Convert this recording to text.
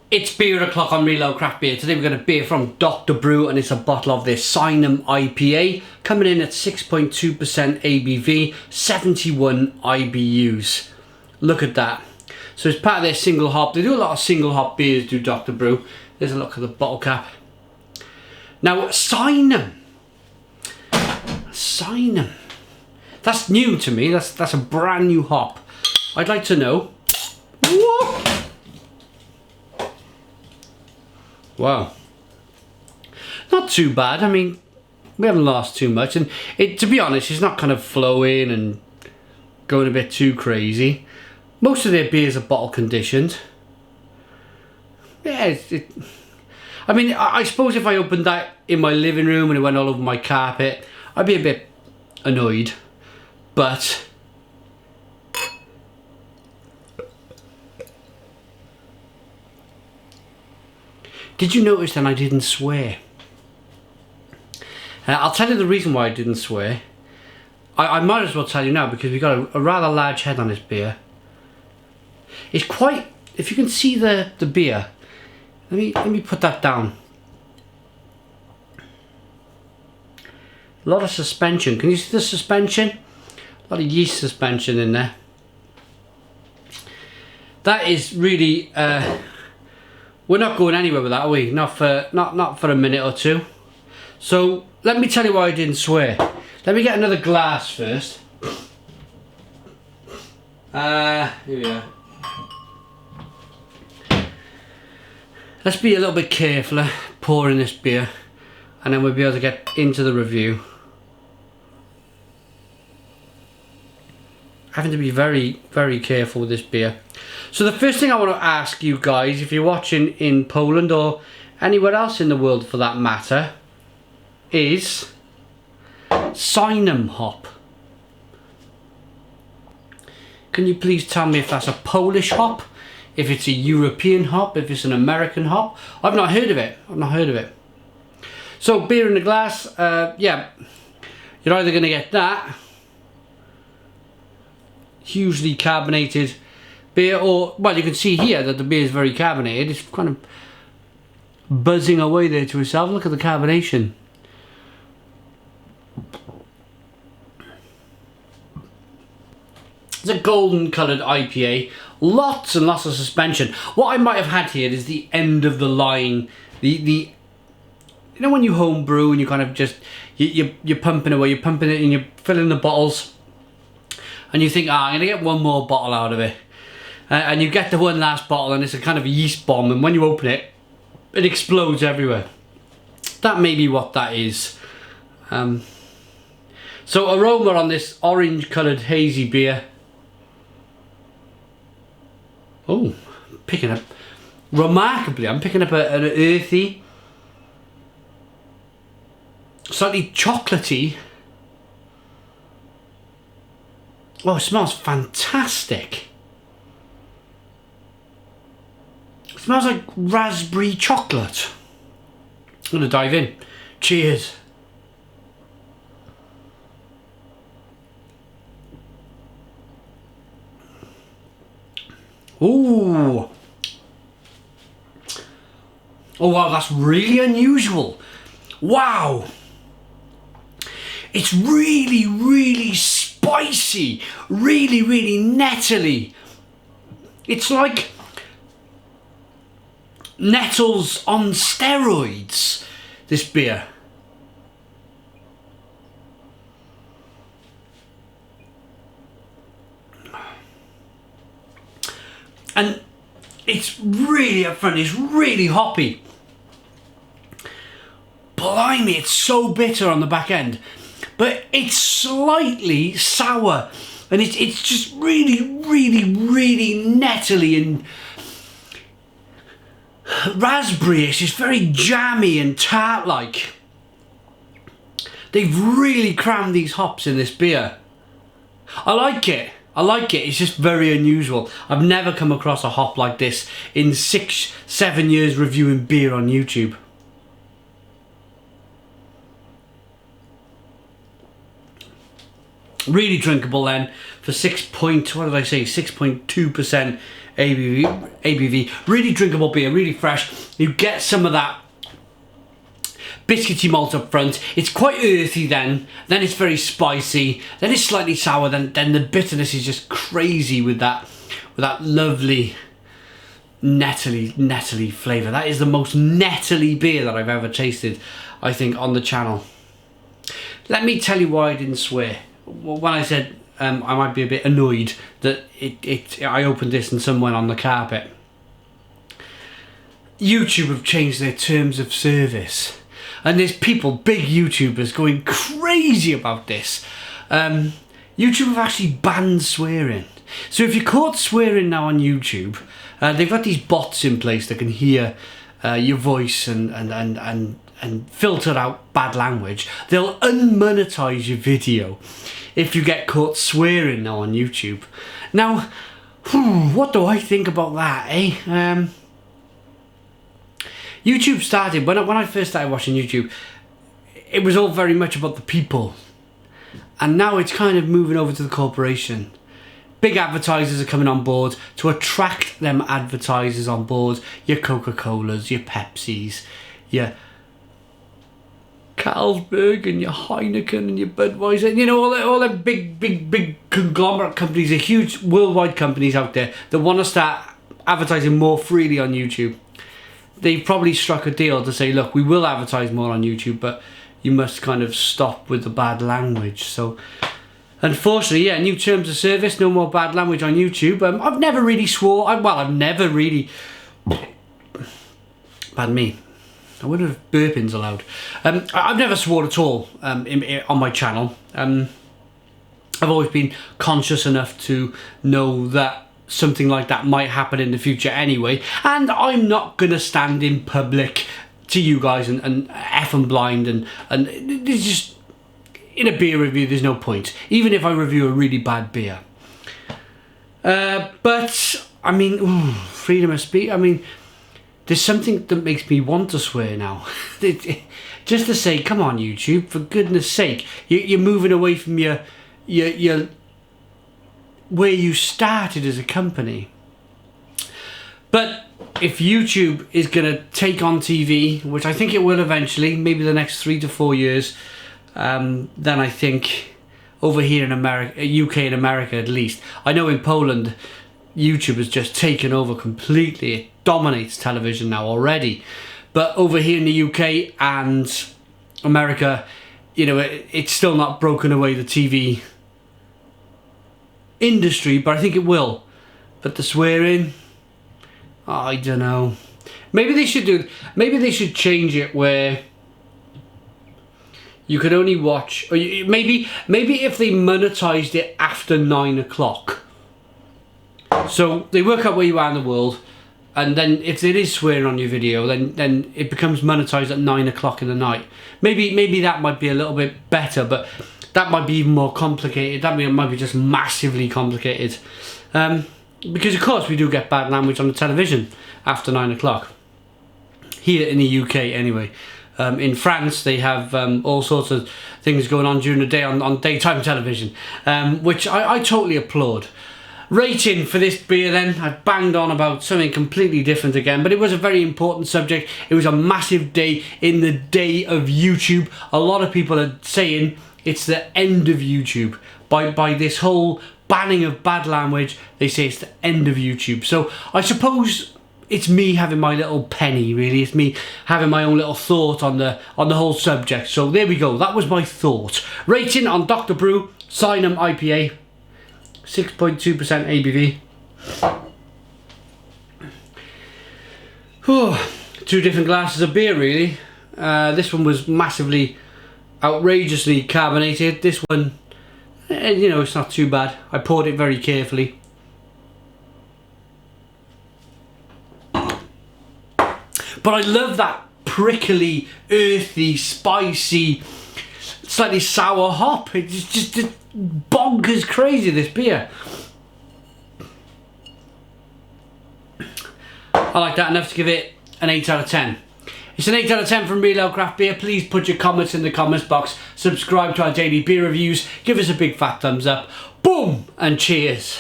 It's beer o'clock on Reload Craft Beer. Today we've got a beer from Dr. Brew and it's a bottle of their Sinem IPA coming in at 6.2% ABV, 71 IBUs. Look at that. So it's part of their single hop. They do a lot of single hop beers, do Dr. Brew. There's a look at the bottle cap. Now, Sinem. That's new to me. That's a brand new hop. I'd like to know. Whoa. Wow. Not too bad. I mean, we haven't lost too much. And to be honest, it's not kind of flowing and going a bit too crazy. Most of their beers are bottle conditioned. Yeah, I mean, I suppose if I opened that in my living room and it went all over my carpet, I'd be a bit annoyed. But did you notice that I didn't swear? I'll tell you the reason why I didn't swear. I might as well tell you now because we've got a rather large head on this beer. It's quite, if you can see the beer, let me put that down. A lot of suspension. Can you see the suspension? A lot of yeast suspension in there. That is really, we're not going anywhere with that, are we? Not for a minute or two. So let me tell you why I didn't swear. Let me get another glass first. Here we are. Let's be a little bit careful pouring this beer, and then we'll be able to get into the review. Having to be very, very careful with this beer. So the first thing I want to ask you guys, if you're watching in Poland or anywhere else in the world for that matter, is Sinem hop. Can you please tell me if that's a Polish hop, if it's a European hop, if it's an American hop? I've not heard of it. So beer in the glass, yeah, you're either going to get that hugely carbonated beer, or, well, you can see here that the beer is very carbonated. It's kind of buzzing away there to itself. Look at the carbonation. It's a golden coloured IPA, lots and lots of suspension. What I might have had here is the end of the line, you know when you home brew and you kind of just you're pumping away, you're pumping it and you're filling the bottles, and you think, I'm gonna get one more bottle out of it, and you get the one last bottle and it's a kind of a yeast bomb, and when you open it, it explodes everywhere. That may be what that is. So aroma on this orange coloured hazy beer. Oh, picking up remarkably. I'm picking up an earthy, slightly chocolatey. Oh, it smells fantastic. It smells like raspberry chocolate. I'm gonna dive in. Cheers. Ooh. Oh wow, that's really unusual. Wow. It's really, really spicy. Really, really nettly. It's like nettles on steroids, this beer. And it's really upfront, it's really hoppy. Blimey, it's so bitter on the back end. But it's slightly sour. And it's just really, really, really nettly and raspberry-ish. It's very jammy and tart-like. They've really crammed these hops in this beer. I like it. It's just very unusual. I've never come across a hop like this in 6-7 years reviewing beer on YouTube. Really drinkable then for 6.2% ABV. Really drinkable beer, really fresh. You get some of that biscuity malt up front. It's quite earthy then it's very spicy, then it's slightly sour, then the bitterness is just crazy with that lovely nettly flavour. That is the most nettly beer that I've ever tasted, I think, on the channel. Let me tell you why I didn't swear. When I said I might be a bit annoyed that I opened this and some went on the carpet. YouTube have changed their terms of service. And there's people, big YouTubers, going crazy about this. YouTube have actually banned swearing. So if you're caught swearing now on YouTube, they've got these bots in place that can hear your voice and filter out bad language. They'll unmonetize your video if you get caught swearing now on YouTube. Now, what do I think about that, eh? YouTube started, when I first started watching YouTube, it was all very much about the people. And now it's kind of moving over to the corporation. Big advertisers are coming on board to attract them advertisers on board. Your Coca-Colas, your Pepsis, your Carlsberg and your Heineken and your Budweiser. You know, all the big conglomerate companies, the huge worldwide companies out there that want to start advertising more freely on YouTube. They've probably struck a deal to say, look, we will advertise more on YouTube, but you must kind of stop with the bad language. So, unfortunately, yeah, new terms of service, no more bad language on YouTube. I've never really swore. I've never really... Pardon me. I wonder if burping's allowed. I've never sworn at all on my channel. I've always been conscious enough to know that something like that might happen in the future anyway, and I'm not gonna stand in public to you guys and F and blind and there's just, in a beer review there's no point, even if I review a really bad beer. But I mean, freedom of speech, I mean, there's something that makes me want to swear now. Just to say, come on YouTube, for goodness sake, you're moving away from your where you started as a company. But if YouTube is going to take on TV, which I think it will eventually, maybe the next 3 to 4 years, then I think over here in America, UK and America at least, I know in Poland, YouTube has just taken over completely. It dominates television now already. But over here in the UK and America, you know, it's still not broken away the TV industry, but I think it will. But the swearing, I don't know. Maybe they should change it where you could only watch, or maybe if they monetized it after 9 o'clock. So they work out where you are in the world, and then if there is swearing on your video, then it becomes monetized at 9 o'clock in the night. Maybe that might be a little bit better, but that might be even more complicated. That might be just massively complicated. Because of course we do get bad language on the television after 9 o'clock. Here in the UK anyway. In France they have all sorts of things going on during the day on daytime television. Which I totally applaud. Rating for this beer then, I've banged on about something completely different again, but it was a very important subject. It was a massive day in the day of YouTube. A lot of people are saying it's the end of YouTube. By this whole banning of bad language, they say it's the end of YouTube. So I suppose it's me having my little penny, really. It's me having my own little thought on the whole subject. So there we go, that was my thought. Rating on Dr. Brew Sinem IPA. 6.2% ABV. Two different glasses of beer really. This one was massively, outrageously carbonated. This one, you know, it's not too bad. I poured it very carefully. But I love that prickly, earthy, spicy, slightly sour hop. It's just bonkers crazy, this beer. I like that enough to give it an 8 out of 10. It's an 8 out of 10 from Real Ale Craft Beer. Please put your comments in the comments box. Subscribe to our daily beer reviews. Give us a big fat thumbs up. Boom! And cheers.